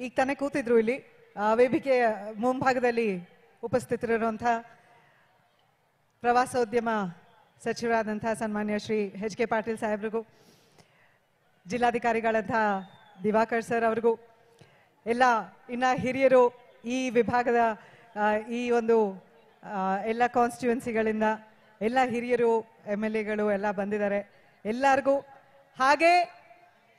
ಈಗ ತಾನೇ ಕೂತಿದ್ರು ಇಲ್ಲಿ ವೇದಿಕೆಯ ಮುಂಭಾಗದಲ್ಲಿ ಉಪಸ್ಥಿತರಿರುವಂತಹ ಪ್ರವಾಸೋದ್ಯಮ ಸಚಿವರಾದಂತಹ ಸನ್ಮಾನ್ಯ ಶ್ರೀ ಎಚ್ ಕೆ ಪಾಟೀಲ್ ಸಾಹೇಬ್ರಿಗೂ, ಜಿಲ್ಲಾಧಿಕಾರಿಗಳಂತಹ ದಿವಾಕರ್ ಸರ್ ಅವ್ರಿಗೂ, ಎಲ್ಲ ಇನ್ನ ಹಿರಿಯರು ಈ ವಿಭಾಗದ ಈ ಒಂದು ಎಲ್ಲ ಕಾನ್ಸ್ಟಿಟ್ಯೂನ್ಸಿಗಳಿಂದ ಎಲ್ಲ ಹಿರಿಯರು MLAಗಳು ಎಲ್ಲ ಬಂದಿದ್ದಾರೆ. ಎಲ್ಲರಿಗೂ, ಹಾಗೆ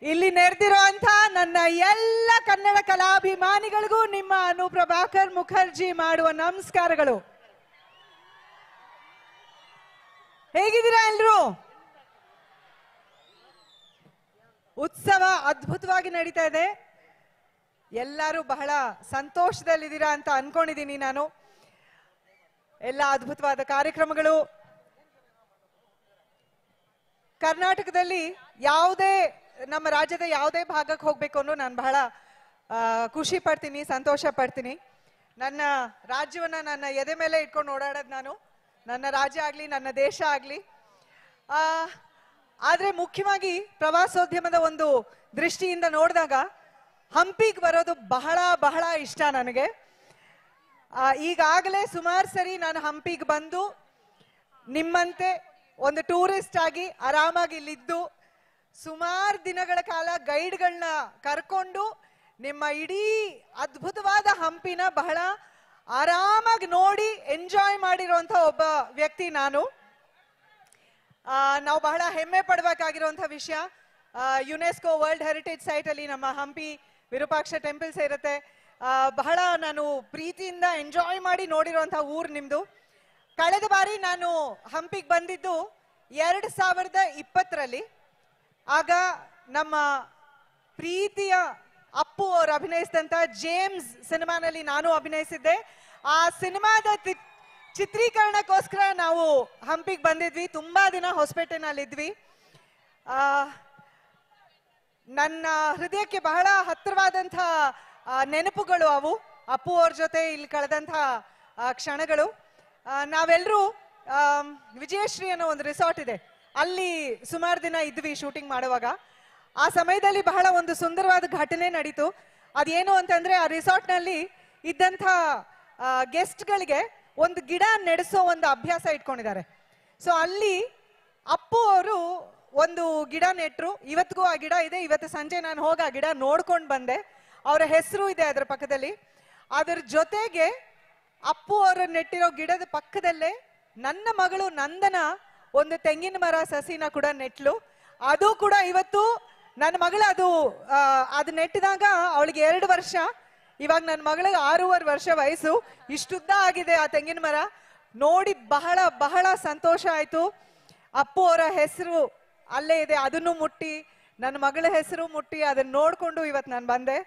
ಇಲ್ಲಿ ನೆರೆದಿರುವಂತ ನನ್ನ ಎಲ್ಲ ಕನ್ನಡ ಕಲಾಭಿಮಾನಿಗಳಿಗೂ ನಿಮ್ಮ ಅನುಪ್ರಭಾಕರ್ ಮುಖರ್ಜಿ ಮಾಡುವ ನಮಸ್ಕಾರಗಳು. ಹೇಗಿದ್ದೀರಾ ಎಲ್ರು? ಉತ್ಸವ ಅದ್ಭುತವಾಗಿ ನಡೀತಾ ಇದೆ. ಎಲ್ಲರೂ ಬಹಳ ಸಂತೋಷದಲ್ಲಿದ್ದೀರಾ ಅಂತ ಅನ್ಕೊಂಡಿದ್ದೀನಿ ನಾನು. ಎಲ್ಲ ಅದ್ಭುತವಾದ ಕಾರ್ಯಕ್ರಮಗಳು. ಕರ್ನಾಟಕದಲ್ಲಿ ಯಾವುದೇ, ನಮ್ಮ ರಾಜ್ಯದ ಯಾವುದೇ ಭಾಗಕ್ಕೆ ಹೋಗ್ಬೇಕು ಅನ್ನೋ ನಾನು ಬಹಳ ಖುಷಿ ಪಡ್ತೀನಿ, ಸಂತೋಷ ಪಡ್ತೀನಿ. ನನ್ನ ರಾಜ್ಯವನ್ನ ನನ್ನ ಎದೆ ಮೇಲೆ ಇಟ್ಕೊಂಡು ಓಡಾಡೋದು ನಾನು, ನನ್ನ ರಾಜ್ಯ ಆಗ್ಲಿ, ನನ್ನ ದೇಶ ಆಗ್ಲಿ. ಆದ್ರೆ ಮುಖ್ಯವಾಗಿ ಪ್ರವಾಸೋದ್ಯಮದ ಒಂದು ದೃಷ್ಟಿಯಿಂದ ನೋಡಿದಾಗ ಹಂಪಿಗೆ ಬರೋದು ಬಹಳ ಬಹಳ ಇಷ್ಟ ನನಗೆ. ಈಗಾಗಲೇ ಸುಮಾರು ಸರಿ ನಾನು ಹಂಪಿಗೆ ಬಂದು ನಿಮ್ಮಂತೆ ಒಂದು ಟೂರಿಸ್ಟ್ ಆಗಿ ಆರಾಮಾಗಿ ಇಲ್ಲಿದ್ದು ಸುಮಾರು ದಿನಗಳ ಕಾಲ ಗೈಡ್ಗಳನ್ನ ಕರ್ಕೊಂಡು ನಿಮ್ಮ ಇಡೀ ಅದ್ಭುತವಾದ ಹಂಪಿನ ಬಹಳ ಆರಾಮಾಗಿ ನೋಡಿ ಎಂಜಾಯ್ ಮಾಡಿರುವಂತ ಒಬ್ಬ ವ್ಯಕ್ತಿ ನಾನು. ನಾವು ಬಹಳ ಹೆಮ್ಮೆ ಪಡಬೇಕಾಗಿರುವಂತಹ ವಿಷಯ, ಯುನೆಸ್ಕೋ ವರ್ಲ್ಡ್ ಹೆರಿಟೇಜ್ ಸೈಟ್ ಅಲ್ಲಿ ನಮ್ಮ ಹಂಪಿ ವಿರೂಪಾಕ್ಷ ಟೆಂಪಲ್ ಸೇರುತ್ತೆ. ಬಹಳ ನಾನು ಪ್ರೀತಿಯಿಂದ ಎಂಜಾಯ್ ಮಾಡಿ ನೋಡಿರುವಂತಹ ಊರು ನಿಮ್ದು. ಕಳೆದ ಬಾರಿ ನಾನು ಹಂಪಿಗೆ ಬಂದಿದ್ದು 2020ರಲ್ಲಿ. ಆಗ ನಮ್ಮ ಪ್ರೀತಿಯ ಅಪ್ಪು ಅವರು ಅಭಿನಯಿಸಿದಂತ ಜೇಮ್ಸ್ ಸಿನಿಮಾನಲ್ಲಿ ನಾನು ಅಭಿನಯಿಸಿದ್ದೆ. ಆ ಸಿನಿಮಾದ ಚಿತ್ರೀಕರಣಕ್ಕೋಸ್ಕರ ನಾವು ಹಂಪಿಗೆ ಬಂದಿದ್ವಿ. ತುಂಬಾ ದಿನ ಹೊಸಪೇಟೆನಲ್ಲಿದ್ವಿ. ನನ್ನ ಹೃದಯಕ್ಕೆ ಬಹಳ ಹತ್ತಿರವಾದಂತಹ ನೆನಪುಗಳು ಅವು, ಅಪ್ಪು ಅವ್ರ ಜೊತೆ ಇಲ್ಲಿ ಕಳೆದಂತಹ ಕ್ಷಣಗಳು. ನಾವೆಲ್ಲರೂ ವಿಜಯಶ್ರೀ ಅನ್ನೋ ಒಂದು ರಿಸಾರ್ಟ್ ಇದೆ, ಅಲ್ಲಿ ಸುಮಾರು ದಿನ ಇದ್ವಿ ಶೂಟಿಂಗ್ ಮಾಡುವಾಗ. ಆ ಸಮಯದಲ್ಲಿ ಬಹಳ ಒಂದು ಸುಂದರವಾದ ಘಟನೆ ನಡೀತು. ಅದೇನು ಅಂತಂದ್ರೆ, ಆ ರಿಸಾರ್ಟ್ ನಲ್ಲಿ ಇದ್ದಂಥ ಗೆಸ್ಟ್ಗಳಿಗೆ ಒಂದು ಗಿಡ ನೆಡೆಸೋ ಒಂದು ಅಭ್ಯಾಸ ಇಟ್ಕೊಂಡಿದ್ದಾರೆ. ಸೊ ಅಲ್ಲಿ ಅಪ್ಪು ಅವರು ಒಂದು ಗಿಡ ನೆಟ್ರು. ಇವತ್ತಿಗೂ ಆ ಗಿಡ ಇದೆ. ಇವತ್ತು ಸಂಜೆ ನಾನು ಹೋಗಿ ಆ ಗಿಡ ನೋಡ್ಕೊಂಡು ಬಂದೆ. ಅವರ ಹೆಸರು ಇದೆ ಅದರ ಪಕ್ಕದಲ್ಲಿ. ಅದರ ಜೊತೆಗೆ ಅಪ್ಪು ಅವರು ನೆಟ್ಟಿರೋ ಗಿಡದ ಪಕ್ಕದಲ್ಲೇ ನನ್ನ ಮಗಳು ನಂದನ ಒಂದು ತೆಂಗಿನ ಮರ ಸಸಿನ ಕೂಡ ನೆಟ್ಲು. ಅದು ಕೂಡ ಇವತ್ತು ನನ್ನ ಮಗಳು ಅದು ನೆಟ್ಟಿದಾಗ ಅವಳಿಗೆ 2 ವರ್ಷ. ಇವಾಗ ನನ್ನ ಮಗಳಿಗೆ 6.5 ವರ್ಷ ವಯಸ್ಸು. ಇಷ್ಟುದ್ದ ಆಗಿದೆ ಆ ತೆಂಗಿನ ಮರ. ನೋಡಿ ಬಹಳ ಬಹಳ ಸಂತೋಷ ಆಯ್ತು. ಅಪ್ಪು ಅವರ ಹೆಸರು ಅಲ್ಲೇ ಇದೆ, ಅದನ್ನು ಮುಟ್ಟಿ, ನನ್ನ ಮಗಳ ಹೆಸರು ಮುಟ್ಟಿ ಅದನ್ನ ನೋಡ್ಕೊಂಡು ಇವತ್ತು ನಾನು ಬಂದೆ.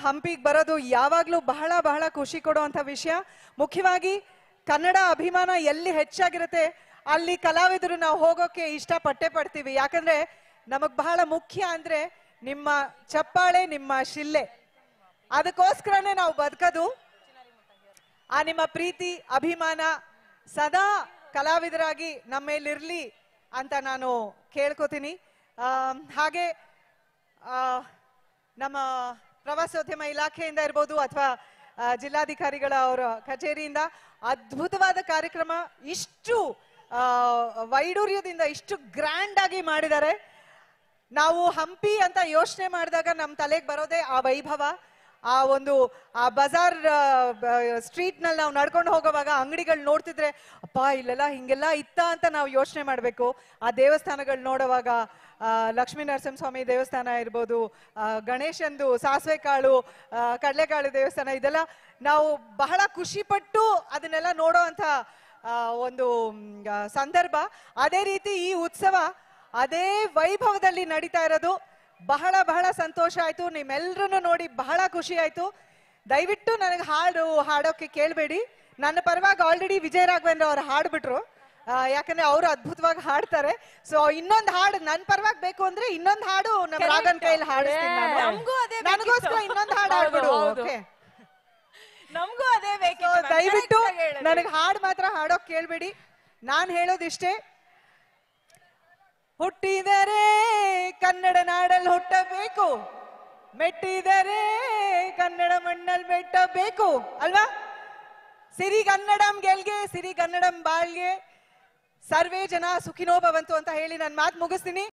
ಹಂಪಿಗೆ ಬರೋದು ಯಾವಾಗ್ಲೂ ಬಹಳ ಬಹಳ ಖುಷಿ ಕೊಡುವಂತ ವಿಷಯ. ಮುಖ್ಯವಾಗಿ ಕನ್ನಡ ಅಭಿಮಾನ ಎಲ್ಲಿ ಹೆಚ್ಚಾಗಿರುತ್ತೆ ಅಲ್ಲಿ ಕಲಾವಿದರು ನಾವು ಹೋಗೋಕೆ ಇಷ್ಟಪಟ್ಟೆ ಪಡ್ತೀವಿ. ಯಾಕಂದ್ರೆ ನಮಗ್ ಬಹಳ ಮುಖ್ಯ ಅಂದ್ರೆ ನಿಮ್ಮ ಚಪ್ಪಾಳೆ, ನಿಮ್ಮ ಶಿಲ್ಲೆ. ಅದಕ್ಕೋಸ್ಕರನೇ ನಾವು ಬದುಕೋದು. ಆ ನಿಮ್ಮ ಪ್ರೀತಿ ಅಭಿಮಾನ ಸದಾ ಕಲಾವಿದರಾಗಿ ನಮ್ಮ ಮೇಲಿರ್ಲಿ ಅಂತ ನಾನು ಕೇಳ್ಕೊತೀನಿ. ಹಾಗೆ ನಮ್ಮ ಪ್ರವಾಸೋದ್ಯಮ ಇಲಾಖೆಯಿಂದ ಇರ್ಬೋದು ಅಥವಾ ಜಿಲ್ಲಾಧಿಕಾರಿಗಳ ಅವರ ಕಚೇರಿಯಿಂದ ಅದ್ಭುತವಾದ ಕಾರ್ಯಕ್ರಮ, ಇಷ್ಟು ವೈಡೂರ್ಯದಿಂದ ಇಷ್ಟು ಗ್ರ್ಯಾಂಡ್ ಆಗಿ ಮಾಡಿದ್ದಾರೆ. ನಾವು ಹಂಪಿ ಅಂತ ಯೋಚನೆ ಮಾಡಿದಾಗ ನಮ್ಮ ತಲೆಗೆ ಬರೋದೇ ಆ ವೈಭವ. ಆ ಬಜಾರ್ ಸ್ಟ್ರೀಟ್ ನಲ್ಲಿ ನಾವು ನಡ್ಕೊಂಡು ಹೋಗುವಾಗ ಅಂಗಡಿಗಳು ನೋಡ್ತಿದ್ರೆ ಅಪ್ಪ ಇಲ್ಲೆಲ್ಲ ಹಿಂಗೆಲ್ಲ ಇತ್ತ ಅಂತ ನಾವು ಯೋಚನೆ ಮಾಡ್ಬೇಕು. ಆ ದೇವಸ್ಥಾನಗಳು ನೋಡುವಾಗ ಲಕ್ಷ್ಮೀ ನರಸಿಂಹಸ್ವಾಮಿ ದೇವಸ್ಥಾನ ಇರ್ಬೋದು, ಗಣೇಶಂದು ಸಾಸಿವೆ ಕಾಳು ಕಡಲೆಕಾಳು ದೇವಸ್ಥಾನ, ಇದೆಲ್ಲ ನಾವು ಬಹಳ ಖುಷಿ ಪಟ್ಟು ಅದನ್ನೆಲ್ಲ ನೋಡೋ ಅಂತ ಒಂದು ಸಂದರ್ಭ. ಅದೇ ರೀತಿ ಈ ಉತ್ಸವ ಅದೇ ವೈಭವದಲ್ಲಿ ನಡೀತಾ ಇರೋದು ಬಹಳ ಬಹಳ ಸಂತೋಷ ಆಯ್ತು. ನಿಮ್ಮೆಲ್ಲರನ್ನು ನೋಡಿ ಬಹಳ ಖುಷಿ ಆಯ್ತು. ದಯವಿಟ್ಟು ನನಗೆ ಹಾಡೋಕೆ ಕೇಳಬೇಡಿ. ನನ್ನ ಪರವಾಗಿ ಆಲ್ರೆಡಿ ವಿಜಯ ರಾಘವೇಂದ್ರ ಅವರು ಹಾಡ್ಬಿಟ್ರು. ಯಾಕಂದ್ರೆ ಅವರು ಅದ್ಭುತವಾಗಿ ಹಾಡ್ತಾರೆ. ಸೊ ಇನ್ನೊಂದು ಹಾಡು ನನ್ನ ಪರವಾಗಿ ಬೇಕು ಅಂದ್ರೆ ಇನ್ನೊಂದು ಹಾಡು ನಮ್ಮ ರಾಗನ್ ಕೈಯಲ್ಲಿ ಹಾಡಿಸ್ತೀನಿ ನಾನು. ನನಗೋಸ್ಕರ ಇನ್ನೊಂದು ಹಾಡು ಹಾಡ್ಬಿಡು. ನಮಗೂ ಅದೇ ಬೇಕು. ದಯವಿಟ್ಟು ನನಗೆ ಹಾಡು ಮಾತ್ರ ಹಾಡೋಕ್ ಕೇಳ್ಬೇಡಿ. ನಾನ್ ಹೇಳೋದಿಷ್ಟೇ, ಹುಟ್ಟಿದರೆ ಕನ್ನಡ ನಾಡಲ್ಲಿ ಹುಟ್ಟಬೇಕು, ಮೆಟ್ಟಿದರೆ ಕನ್ನಡ ಮಣ್ಣಲ್ಲಿ ಮೆಟ್ಟಬೇಕು ಅಲ್ವಾ? ಸಿರಿ ಕನ್ನಡಂ ಗೆಲ್ಗೆ, ಸಿರಿ ಕನ್ನಡಂ ಬಾಳ್ಗೆ, ಸರ್ವೇ ಜನ ಸುಖಿನೋ ಭವಂತು ಅಂತ ಹೇಳಿ ನಾನು ಮಾತು ಮುಗಿಸ್ತೀನಿ.